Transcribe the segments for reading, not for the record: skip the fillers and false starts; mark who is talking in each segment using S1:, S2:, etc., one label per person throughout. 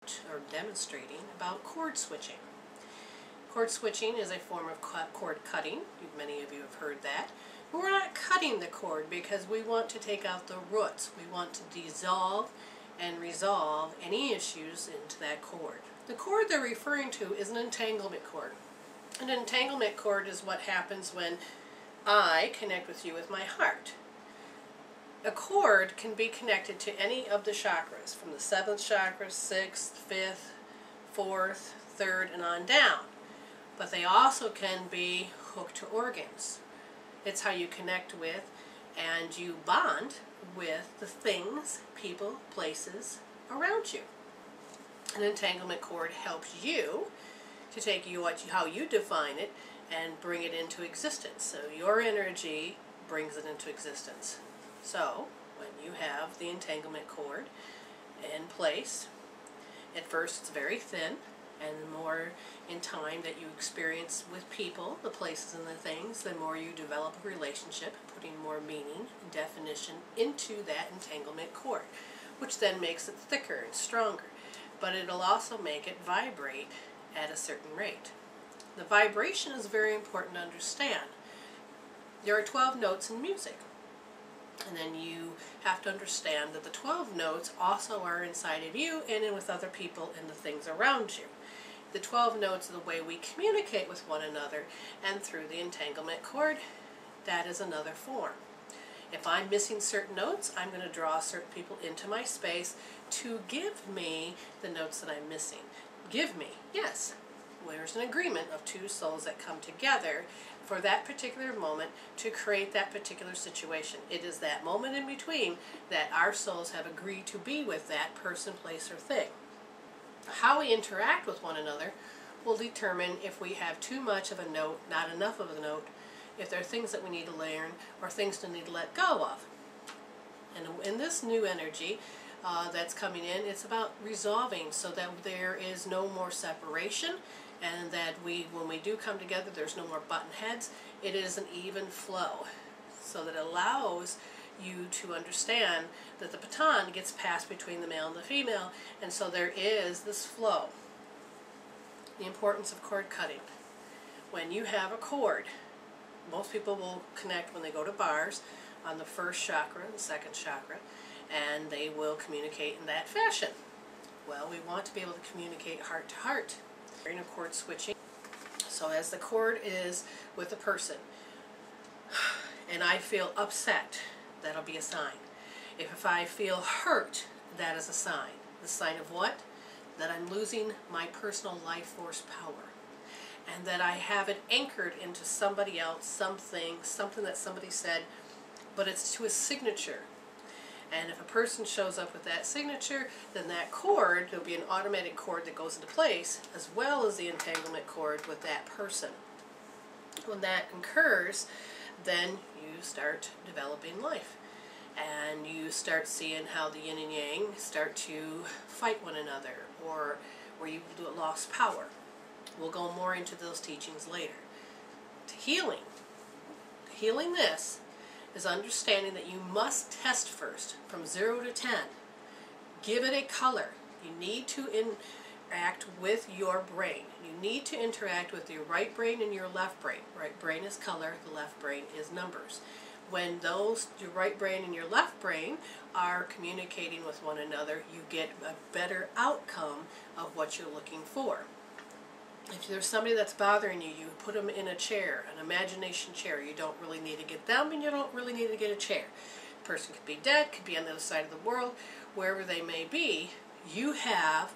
S1: about or demonstrating about cord switching. Cord switching is a form of cord cutting. Many of you have heard that. But we're not cutting the cord because we want to take out the roots. We want to dissolve and resolve any issues into that cord. The cord they're referring to is an entanglement cord. An entanglement cord is what happens when I connect with you with my heart. A cord can be connected to any of the chakras, from the 7th chakra, 6th, 5th, 4th, 3rd, and on down. But they also can be hooked to organs. It's how you connect with and you bond with the things, people, places around you. An entanglement cord helps you to take how you define it and bring it into existence. So your energy brings it into existence. So when you have the entanglement cord in place, at first it's very thin, and the more in time that you experience with people, the places and the things, the more you develop a relationship, putting more meaning and definition into that entanglement cord, which then makes it thicker and stronger. But it'll also make it vibrate at a certain rate. The vibration is very important to understand. There are 12 notes in music. And then you have to understand that the 12 notes also are inside of you and in with other people and the things around you. The 12 notes are the way we communicate with one another, and through the entanglement cord, that is another form. If I'm missing certain notes, I'm going to draw certain people into my space to give me the notes that I'm missing. Give me, yes. There's an agreement of two souls that come together for that particular moment to create that particular situation. It is that moment in between that our souls have agreed to be with that person, place, or thing. How we interact with one another will determine if we have too much of a note, not enough of a note, if there are things that we need to learn or things to need to let go of. And in this new energy that's coming in, it's about resolving so that there is no more separation, and that when we do come together, there's no more button heads. It is an even flow, so that it allows you to understand that the baton gets passed between the male and the female, and so there is this flow. The importance of cord cutting. When you have a cord, most people will connect when they go to bars on the 1st chakra and the 2nd chakra, and they will communicate in that fashion. Well, we want to be able to communicate heart to heart. We're in a cord switching. So as the cord is with a person, and I feel upset, that'll be a sign. If I feel hurt, that is a sign. The sign of what? That I'm losing my personal life force power. And that I have it anchored into somebody else, something that somebody said, but it's to a signature. And if a person shows up with that signature, then that cord, there'll be an automatic cord that goes into place, as well as the entanglement cord with that person. When that occurs, then you start developing life. And you start seeing how the yin and yang start to fight one another, or where you lost power. We'll go more into those teachings later. To healing. Healing this is understanding that you must test first from 0 to 10. Give it a color. You need to interact with your brain. You need to interact with your right brain and your left brain. Right brain is color, the left brain is numbers. When your right brain and your left brain are communicating with one another, you get a better outcome of what you're looking for. If there's somebody that's bothering you, you put them in a chair, an imagination chair. You don't really need to get them, and you don't really need to get a chair. The person could be dead, could be on the other side of the world, wherever they may be. You have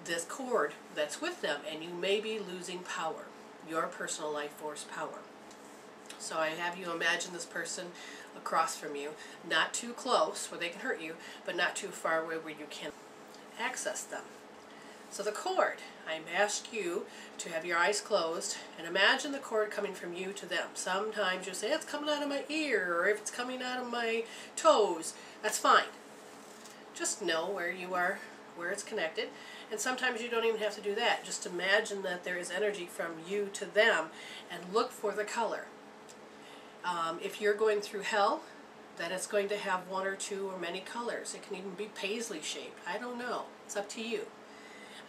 S1: this cord that's with them, and you may be losing power, your personal life force power. So I have you imagine this person across from you, not too close where they can hurt you, but not too far away where you can access them. So the cord, I ask you to have your eyes closed and imagine the cord coming from you to them. Sometimes you'll say, it's coming out of my ear, or if it's coming out of my toes, that's fine. Just know where you are, where it's connected. And sometimes you don't even have to do that. Just imagine that there is energy from you to them and look for the color. If you're going through hell, then it's going to have one or two or many colors. It can even be paisley shaped. I don't know. It's up to you.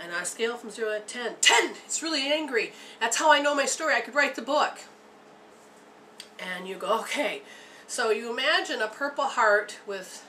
S1: And on a scale from 0 to 10, 10! It's really angry. That's how I know my story. I could write the book. And you go, okay. So you imagine a purple heart with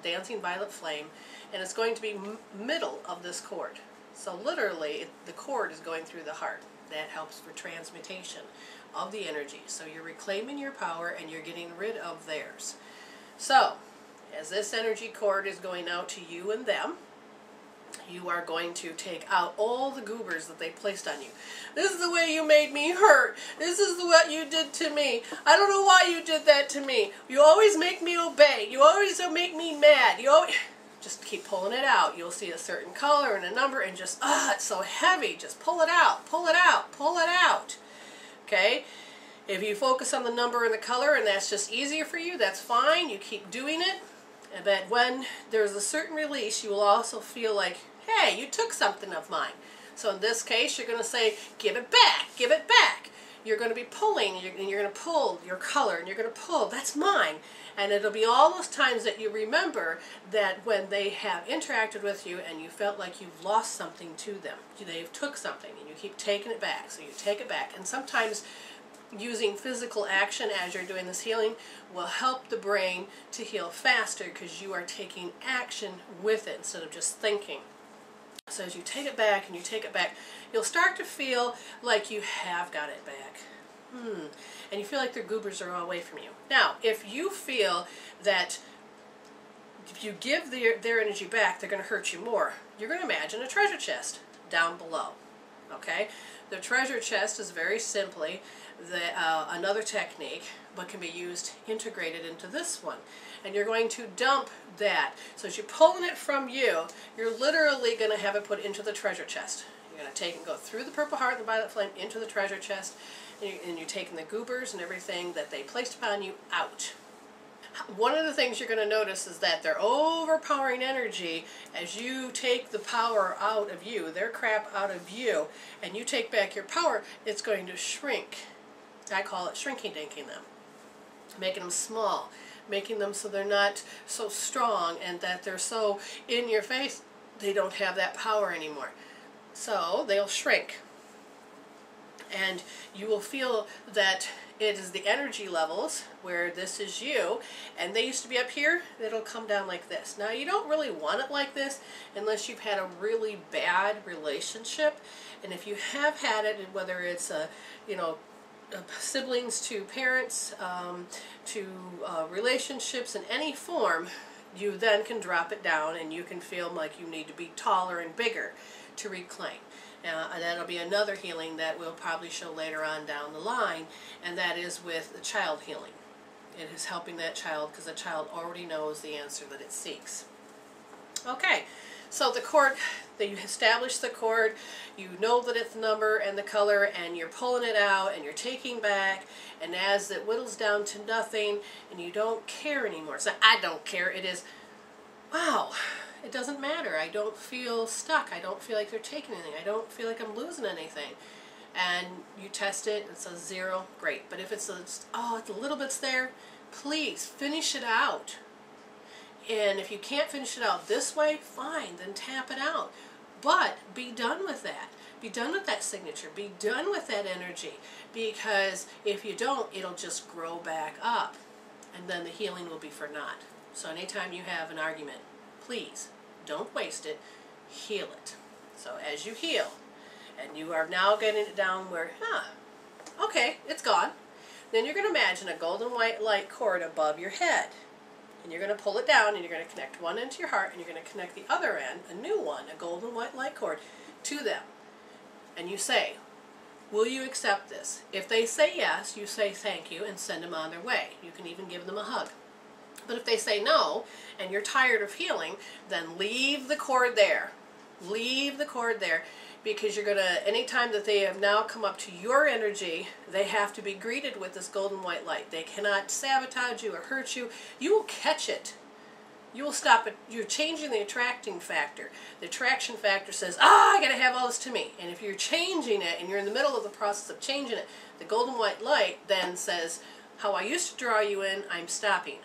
S1: dancing violet flame, and it's going to be middle of this cord. So literally, the cord is going through the heart. That helps for transmutation of the energy. So you're reclaiming your power and you're getting rid of theirs. So, as this energy cord is going out to you and them, you are going to take out all the goobers that they placed on you. This is the way you made me hurt. This is what you did to me. I don't know why you did that to me. You always make me obey. You always make me mad. You always... Just keep pulling it out. You'll see a certain color and a number and just, it's so heavy. Just pull it out, pull it out, pull it out. Okay? If you focus on the number and the color and that's just easier for you, that's fine. You keep doing it. But when there's a certain release, you will also feel like, hey, you took something of mine. So in this case, you're going to say, give it back, give it back. You're going to be pulling, and you're going to pull your color, and you're going to pull, that's mine. And it'll be all those times that you remember that when they have interacted with you and you felt like you've lost something to them. They've took something, and you keep taking it back. So you take it back. And sometimes using physical action as you're doing this healing will help the brain to heal faster because you are taking action with it instead of just thinking. So as you take it back and you take it back, you'll start to feel like you have got it back. And you feel like their goobers are all away from you. Now, if you feel that if you give their energy back, they're going to hurt you more, you're going to imagine a treasure chest down below. Okay? The treasure chest is very simply another technique, but can be used integrated into this one. And you're going to dump that. So as you're pulling it from you, you're literally going to have it put into the treasure chest. You're going to take and go through the purple heart and the violet flame into the treasure chest, and you're taking the goobers and everything that they placed upon you out. One of the things you're going to notice is that they're overpowering energy as you take the power out of you, their crap out of you, and you take back your power, it's going to shrink. I call it shrinky-dinking them, making them small, making them so they're not so strong and that they're so in your face they don't have that power anymore. So they'll shrink. And you will feel that it is the energy levels where this is you, and they used to be up here, it'll come down like this. Now you don't really want it like this unless you've had a really bad relationship, and if you have had it, whether it's siblings to parents, to relationships in any form, you then can drop it down and you can feel like you need to be taller and bigger to reclaim. And that'll be another healing that we'll probably show later on down the line, and that is with the child healing. It is helping that child because the child already knows the answer that it seeks. Okay, so the cord, you establish the cord, you know that it's the number and the color, and you're pulling it out and you're taking back, and as it whittles down to nothing and you don't care anymore. It's not, I don't care, it is, wow. It doesn't matter. I don't feel stuck. I don't feel like they're taking anything. I don't feel like I'm losing anything. And you test it, and it says 0, great. But if it's a little bit's there, please finish it out. And if you can't finish it out this way, fine, then tap it out. But be done with that. Be done with that signature. Be done with that energy. Because if you don't, it'll just grow back up. And then the healing will be for naught. So anytime you have an argument, please, don't waste it, heal it. So as you heal, and you are now getting it down where, okay, it's gone. Then you're going to imagine a golden white light cord above your head. And you're going to pull it down, and you're going to connect one end to your heart, and you're going to connect the other end, a new one, a golden white light cord, to them. And you say, will you accept this? If they say yes, you say thank you and send them on their way. You can even give them a hug. But if they say no, and you're tired of healing, then leave the cord there. Leave the cord there, because you're going to, anytime that they have now come up to your energy, they have to be greeted with this golden white light. They cannot sabotage you or hurt you. You will catch it. You will stop it. You're changing the attracting factor. The attraction factor says, I got to have all this to me. And if you're changing it, and you're in the middle of the process of changing it, the golden white light then says, how I used to draw you in, I'm stopping.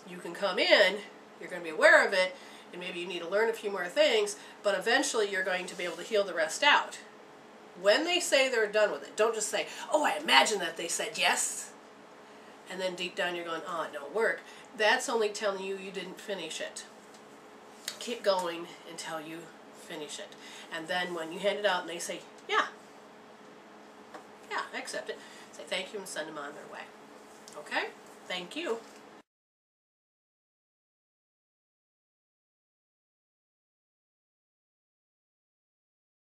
S1: You can come in, you're going to be aware of it, and maybe you need to learn a few more things, but eventually you're going to be able to heal the rest out. When they say they're done with it, don't just say, oh, I imagine that they said yes, and then deep down you're going, oh, it don't work. That's only telling you you didn't finish it. Keep going until you finish it. And then when you hand it out and they say, yeah, I accept it, say thank you and send them on their way. Okay? Thank you.